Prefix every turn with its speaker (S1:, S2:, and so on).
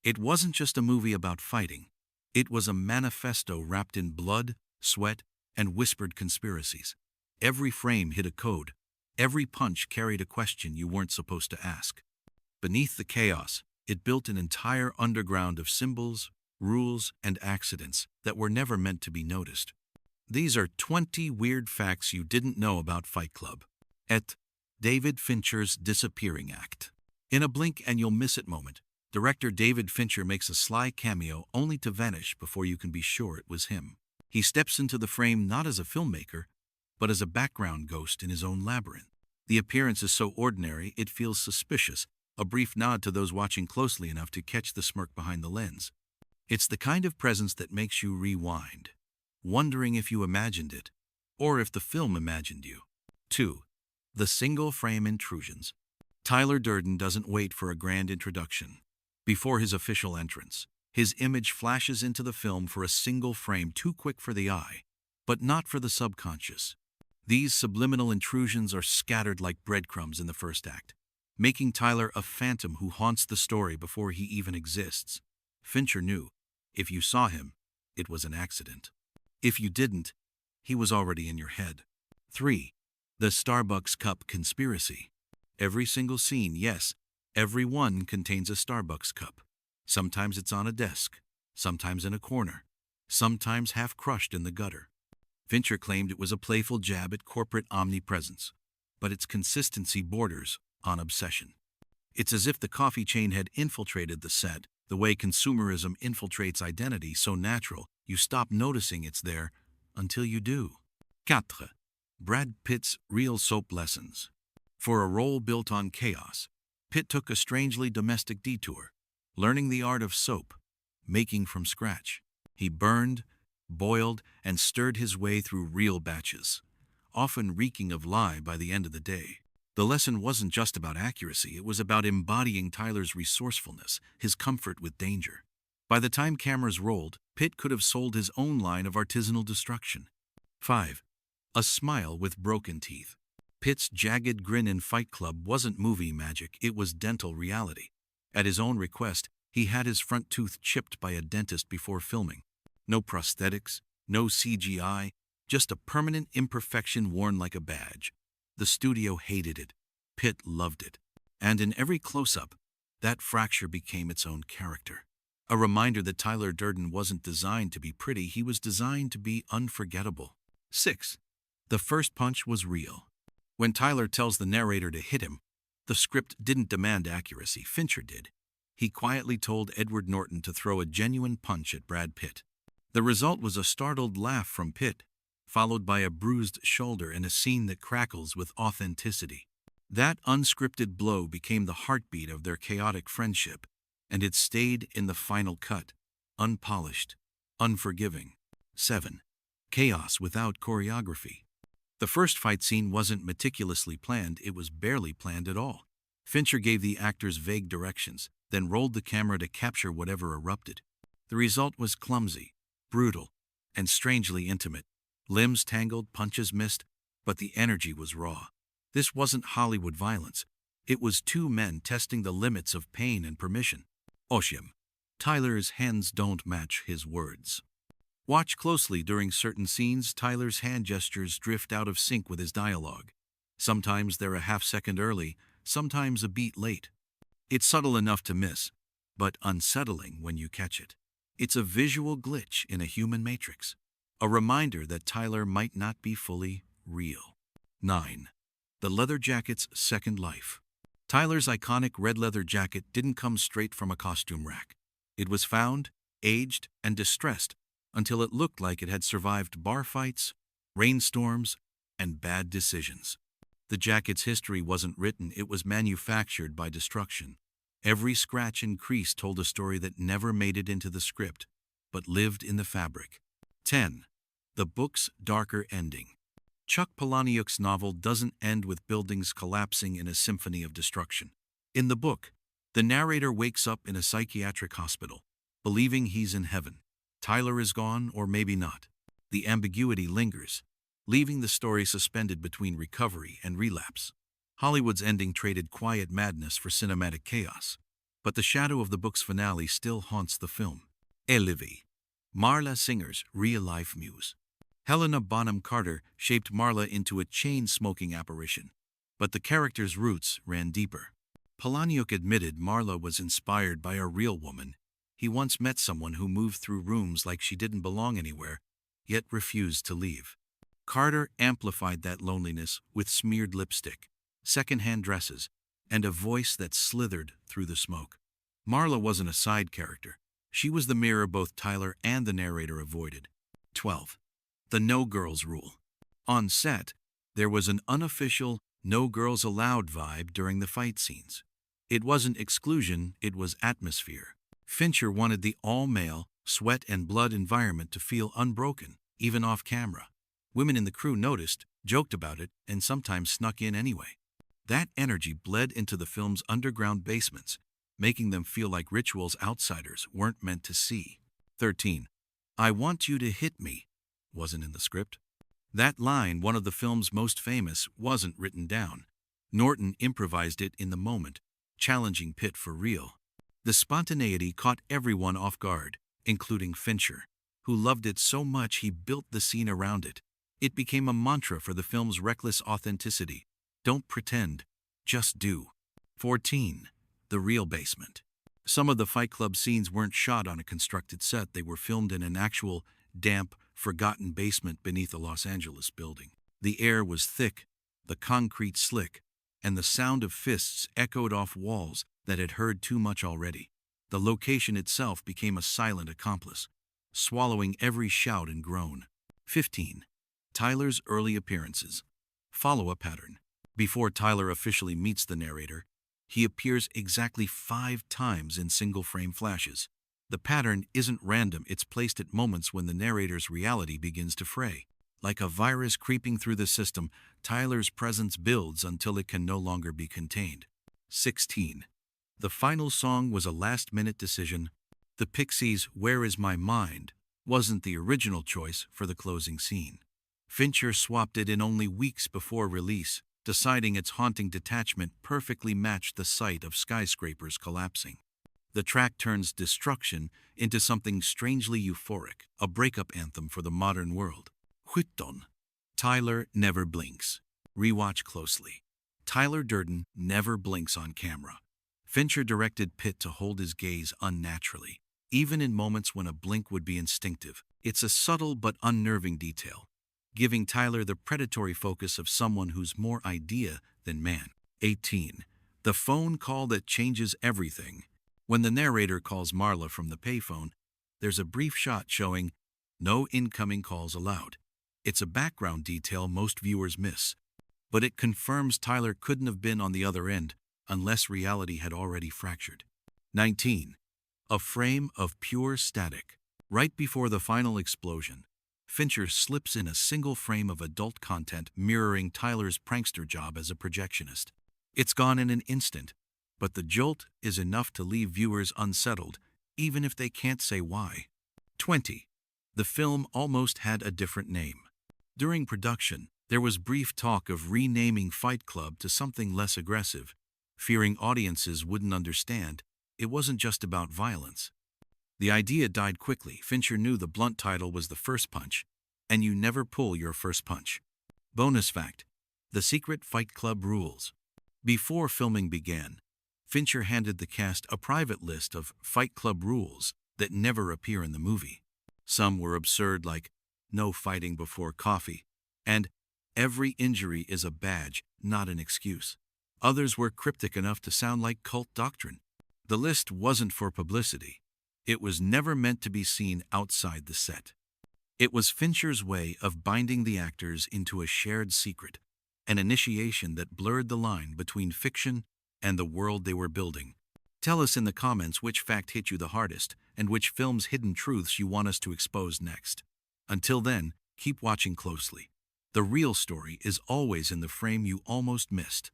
S1: It wasn't just a movie about fighting. It was a manifesto wrapped in blood, sweat, and whispered conspiracies. Every frame hid a code. Every punch carried a question you weren't supposed to ask. Beneath the chaos, it built an entire underground of symbols, rules, and accidents that were never meant to be noticed. These are 20 weird facts you didn't know about Fight Club. At David Fincher's disappearing act. In a blink and you'll miss it moment, director David Fincher makes a sly cameo only to vanish before you can be sure it was him. He steps into the frame not as a filmmaker, but as a background ghost in his own labyrinth. The appearance is so ordinary it feels suspicious, a brief nod to those watching closely enough to catch the smirk behind the lens. It's the kind of presence that makes you rewind, wondering if you imagined it, or if the film imagined you. 2. The single-frame intrusions. Tyler Durden doesn't wait for a grand introduction. Before his official entrance, his image flashes into the film for a single frame too quick for the eye, but not for the subconscious. These subliminal intrusions are scattered like breadcrumbs in the first act, making Tyler a phantom who haunts the story before he even exists. Fincher knew, if you saw him, it was an accident. If you didn't, he was already in your head. 3. The Starbucks cup conspiracy. Every single scene, yes, every one contains a Starbucks cup. Sometimes it's on a desk, sometimes in a corner, sometimes half crushed in the gutter. Fincher claimed it was a playful jab at corporate omnipresence, but its consistency borders on obsession. It's as if the coffee chain had infiltrated the set, the way consumerism infiltrates identity so natural you stop noticing it's there until you do. 4. Brad Pitt's real soap lessons. For a role built on chaos, Pitt took a strangely domestic detour, learning the art of soap, making from scratch. He burned, boiled, and stirred his way through real batches, often reeking of lye by the end of the day. The lesson wasn't just about accuracy, it was about embodying Tyler's resourcefulness, his comfort with danger. By the time cameras rolled, Pitt could have sold his own line of artisanal destruction. 5. A smile with broken teeth. Pitt's jagged grin in Fight Club wasn't movie magic, it was dental reality. At his own request, he had his front tooth chipped by a dentist before filming. No prosthetics, no CGI, just a permanent imperfection worn like a badge. The studio hated it. Pitt loved it. And in every close-up, that fracture became its own character. A reminder that Tyler Durden wasn't designed to be pretty, he was designed to be unforgettable. 6. The first punch was real. When Tyler tells the narrator to hit him, the script didn't demand accuracy, Fincher did. He quietly told Edward Norton to throw a genuine punch at Brad Pitt. The result was a startled laugh from Pitt, followed by a bruised shoulder and a scene that crackles with authenticity. That unscripted blow became the heartbeat of their chaotic friendship, and it stayed in the final cut, unpolished, unforgiving. 7. Chaos without choreography. The first fight scene wasn't meticulously planned, it was barely planned at all. Fincher gave the actors vague directions, then rolled the camera to capture whatever erupted. The result was clumsy, brutal, and strangely intimate. Limbs tangled, punches missed, but the energy was raw. This wasn't Hollywood violence. It was two men testing the limits of pain and permission. Oshim. Tyler's hands don't match his words. Watch closely during certain scenes, Tyler's hand gestures drift out of sync with his dialogue. Sometimes they're a half-second early, sometimes a beat late. It's subtle enough to miss, but unsettling when you catch it. It's a visual glitch in a human matrix. A reminder that Tyler might not be fully real. 9. The leather jacket's second life. Tyler's iconic red leather jacket didn't come straight from a costume rack. It was found, aged, and distressed until it looked like it had survived bar fights, rainstorms, and bad decisions. The jacket's history wasn't written, it was manufactured by destruction. Every scratch and crease told a story that never made it into the script, but lived in the fabric. 10. The book's darker ending. Chuck Palahniuk's novel doesn't end with buildings collapsing in a symphony of destruction. In the book, the narrator wakes up in a psychiatric hospital, believing he's in heaven. Tyler is gone, or maybe not. The ambiguity lingers, leaving the story suspended between recovery and relapse. Hollywood's ending traded quiet madness for cinematic chaos. but the shadow of the book's finale still haunts the film. Elivie, Marla Singer's real-life muse. Helena Bonham Carter shaped Marla into a chain-smoking apparition, but the character's roots ran deeper. Palahniuk admitted Marla was inspired by a real woman. He once met someone who moved through rooms like she didn't belong anywhere, yet refused to leave. Carter amplified that loneliness with smeared lipstick, second-hand dresses, and a voice that slithered through the smoke. Marla wasn't a side character. She was the mirror both Tyler and the narrator avoided. 12. The No Girls Rule. On set, there was an unofficial no girls allowed vibe during the fight scenes. It wasn't exclusion, it was atmosphere. Fincher wanted the all-male, sweat and blood environment to feel unbroken, even off camera. Women in the crew noticed, joked about it, and sometimes snuck in anyway. That energy bled into the film's underground basements, making them feel like rituals outsiders weren't meant to see. 13. I want you to hit me wasn't in the script. That line, one of the film's most famous, wasn't written down. Norton improvised it in the moment, challenging Pitt for real. The spontaneity caught everyone off guard, including Fincher, who loved it so much he built the scene around it. It became a mantra for the film's reckless authenticity. Don't pretend, just do. 14. The real basement. Some of the Fight Club scenes weren't shot on a constructed set. They were filmed in an actual, damp, forgotten basement beneath a Los Angeles building. The air was thick, the concrete slick, and the sound of fists echoed off walls that had heard too much already. The location itself became a silent accomplice, swallowing every shout and groan. 15. Tyler's early appearances. Follow a pattern. Before Tyler officially meets the narrator, he appears exactly 5 times in single-frame flashes. The pattern isn't random, it's placed at moments when the narrator's reality begins to fray. Like a virus creeping through the system, Tyler's presence builds until it can no longer be contained. 16. The final song was a last-minute decision. The Pixies' Where Is My Mind wasn't the original choice for the closing scene. Fincher swapped it in only weeks before release, deciding its haunting detachment perfectly matched the sight of skyscrapers collapsing. The track turns destruction into something strangely euphoric, a breakup anthem for the modern world. Whitton. Tyler never blinks. Rewatch closely. Tyler Durden never blinks on camera. Fincher directed Pitt to hold his gaze unnaturally, even in moments when a blink would be instinctive. It's a subtle but unnerving detail, giving Tyler the predatory focus of someone who's more idea than man. 18. The phone call that changes everything. When the narrator calls Marla from the payphone, there's a brief shot showing no incoming calls allowed. It's a background detail most viewers miss, but it confirms Tyler couldn't have been on the other end unless reality had already fractured. 19. A frame of pure static. Right before the final explosion, Fincher slips in a single frame of adult content mirroring Tyler's prankster job as a projectionist. It's gone in an instant, but the jolt is enough to leave viewers unsettled, even if they can't say why. 20. The film almost had a different name. During production, there was brief talk of renaming Fight Club to something less aggressive, fearing audiences wouldn't understand. It wasn't just about violence. The idea died quickly. Fincher knew the blunt title was the first punch, and you never pull your first punch. Bonus fact: the secret Fight Club rules. Before filming began, Fincher handed the cast a private list of Fight Club rules that never appear in the movie. Some were absurd, like no fighting before coffee, and every injury is a badge, not an excuse. Others were cryptic enough to sound like cult doctrine. The list wasn't for publicity. It was never meant to be seen outside the set. It was Fincher's way of binding the actors into a shared secret, an initiation that blurred the line between fiction and the world they were building. Tell us in the comments which fact hit you the hardest and which film's hidden truths you want us to expose next. Until then, keep watching closely. The real story is always in the frame you almost missed.